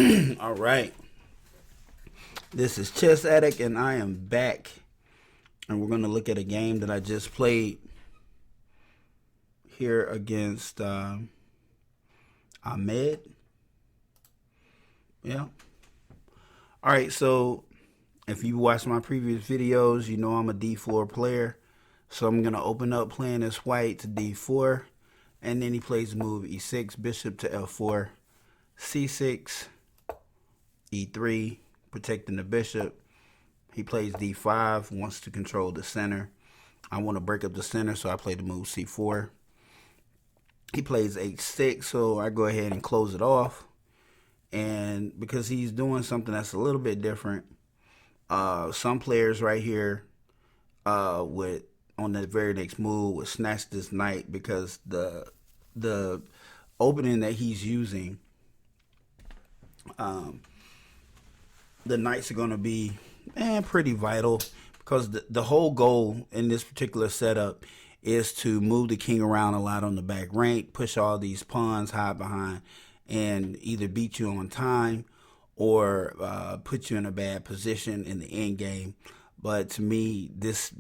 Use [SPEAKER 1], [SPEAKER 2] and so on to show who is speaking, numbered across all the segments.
[SPEAKER 1] All right. This is Chess Addict, and I am back. And we're going to look at a game that I just played here against Ahmed. Yeah. All right. So, if you watched my previous videos, you know I'm a D4 player. So, I'm going to open up playing this white to D4. And then he plays the move E6, bishop to F4, C6, E3, protecting the bishop. He plays D5, wants to control the center. I want to break up the center, so I play the move C4. He plays H6, so I go ahead and close it off. And because he's doing something that's a little bit different, some players right here would, on the very next move, would snatch this knight because the opening that he's using, the knights are going to be pretty vital, because the whole goal in this particular setup is to move the king around a lot on the back rank, push all these pawns, hide behind, and either beat you on time or put you in a bad position in the end game. But to me, this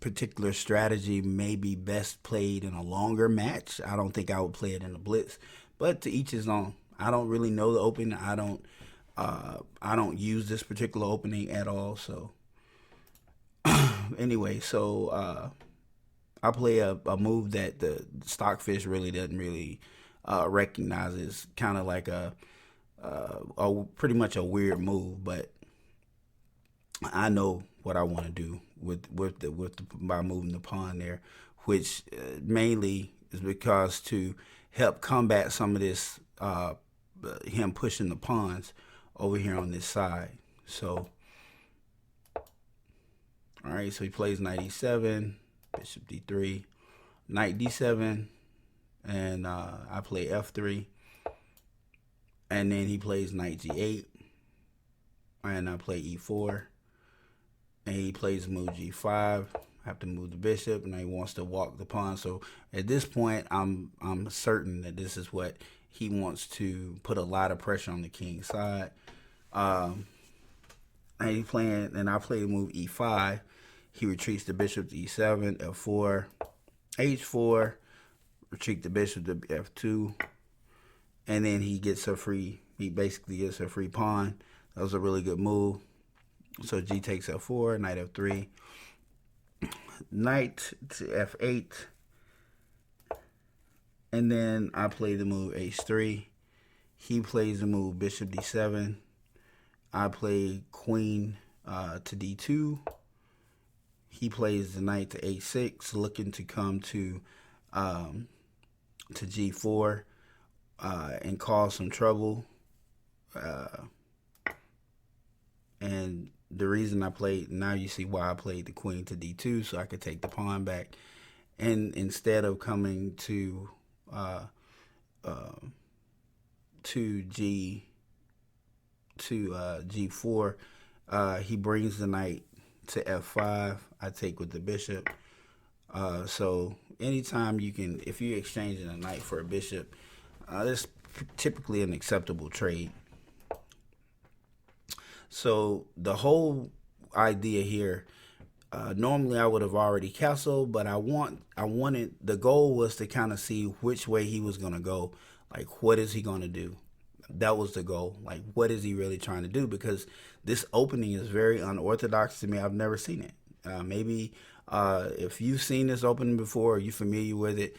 [SPEAKER 1] particular strategy may be best played in a longer match. I don't think I would play it in a blitz, but to each his own. I don't really know the opening. I don't use this particular opening at all. So anyway, so I play a move that the stockfish really doesn't really recognize. It's kind of like a pretty much a weird move, but I know what I want to do by moving the pawn there, which mainly is because to help combat some of this him pushing the pawns over here on this side. So, all right, so he plays knight e7, bishop d3, knight d7, and I play f3, and then he plays knight g8, and I play e4, and he plays move g5. I have to move the bishop, and he wants to walk the pawn. So at this point, I'm certain that this is what he wants to put a lot of pressure on the king's side. And I play the move e5. He retreats the bishop to e7, f4, h4, retreat the bishop to f2, and then he basically gets a free pawn. That was a really good move. So g takes f4, knight f3, knight to f8, and then I play the move h3. He plays the move bishop d7. I play queen to d2. He plays the knight to h6, looking to come to g4 and cause some trouble. And the reason now you see why I played the queen to d2, so I could take the pawn back. And instead of coming to g4, he brings the knight to f5. I take with the bishop. So anytime if you're exchanging a knight for a bishop, that's typically an acceptable trade. So the whole idea here, normally I would have already castled, but the goal was to kind of see which way he was going to go. Like, what is he going to do? That was the goal. Like, what is he really trying to do? Because this opening is very unorthodox to me. I've never seen it. Maybe if you've seen this opening before, or you're familiar with it,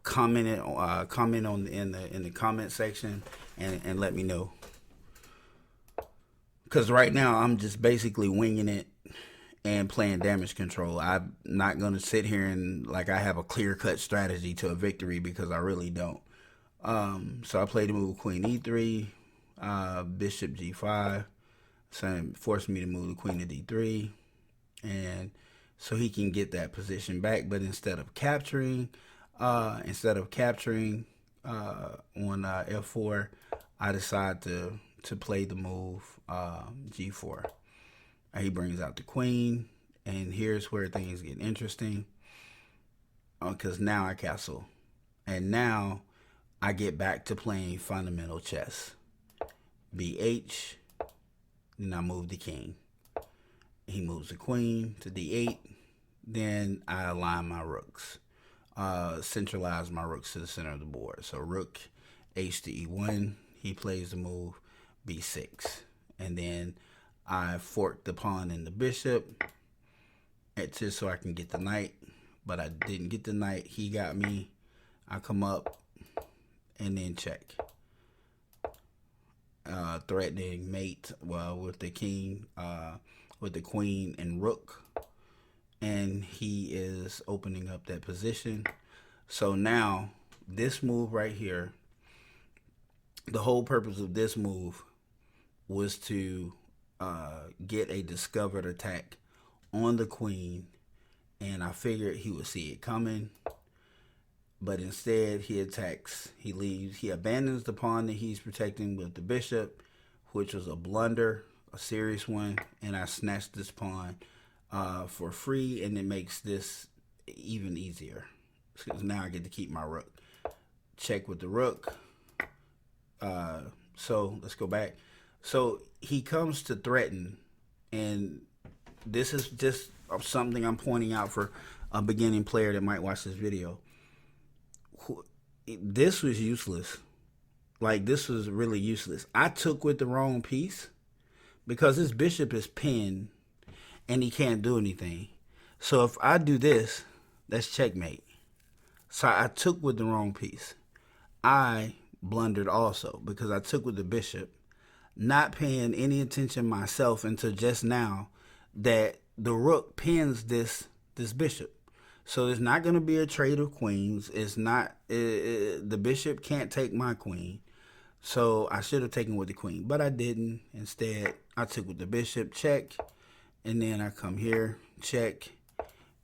[SPEAKER 1] comment on in the comment section and let me know. Because right now I'm just basically winging it and playing damage control. I'm not going to sit here and like I have a clear-cut strategy to a victory, because I really don't. So I played the move queen e3, bishop g5, so it forced me to move the queen to d3, and so he can get that position back. But instead of capturing on f4, I decide to play the move g4. He brings out the queen, and here's where things get interesting, because now I castle, and now I get back to playing fundamental chess. BH. Then I move the king. He moves the queen to D8. Then I align my rooks. Centralize my rooks to the center of the board. So rook H to E1. He plays the move B6. And then I fork the pawn and the bishop just so I can get the knight. But I didn't get the knight. He got me. I come up and then check. Threatening mate with the king, with the queen and rook. And he is opening up that position. So now this move right here, the whole purpose of this move was to get a discovered attack on the queen, and I figured he would see it coming, but instead he attacks. He leaves. He abandons the pawn that he's protecting with the bishop, which was a blunder, a serious one, and I snatched this pawn for free, and it makes this even easier because now I get to keep my rook. Check with the rook. So let's go back. So he comes to threaten, and this is just something I'm pointing out for a beginning player that might watch this video. This was useless. Like, this was really useless. I took with the wrong piece because this bishop is pinned and he can't do anything. So if I do this, that's checkmate. So I took with the wrong piece. I blundered also because I took with the bishop, not paying any attention myself until just now that the rook pins this bishop. So it's not going to be a trade of queens. It's not, the bishop can't take my queen. So I should have taken with the queen, but I didn't. Instead, I took with the bishop, check, and then I come here, check,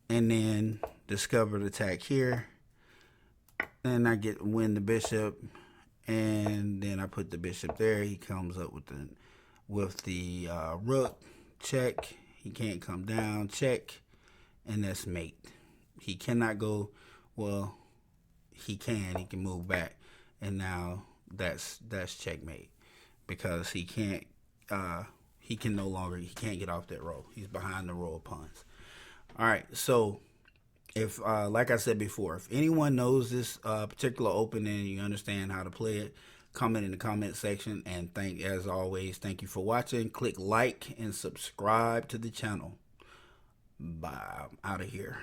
[SPEAKER 1] and then discovered attack here. And I win the bishop, and then I put the bishop there. He comes up with the rook, check. He can't come down, check, and that's mate. He cannot go, well, he can move back, and now that's checkmate because he can't get off that row. He's behind the row of pawns. All right, so if like I said before, if anyone knows this particular opening and you understand how to play it, comment in the comment section. And as always, thank you for watching. Click like and subscribe to the channel. Bye. I'm out of here.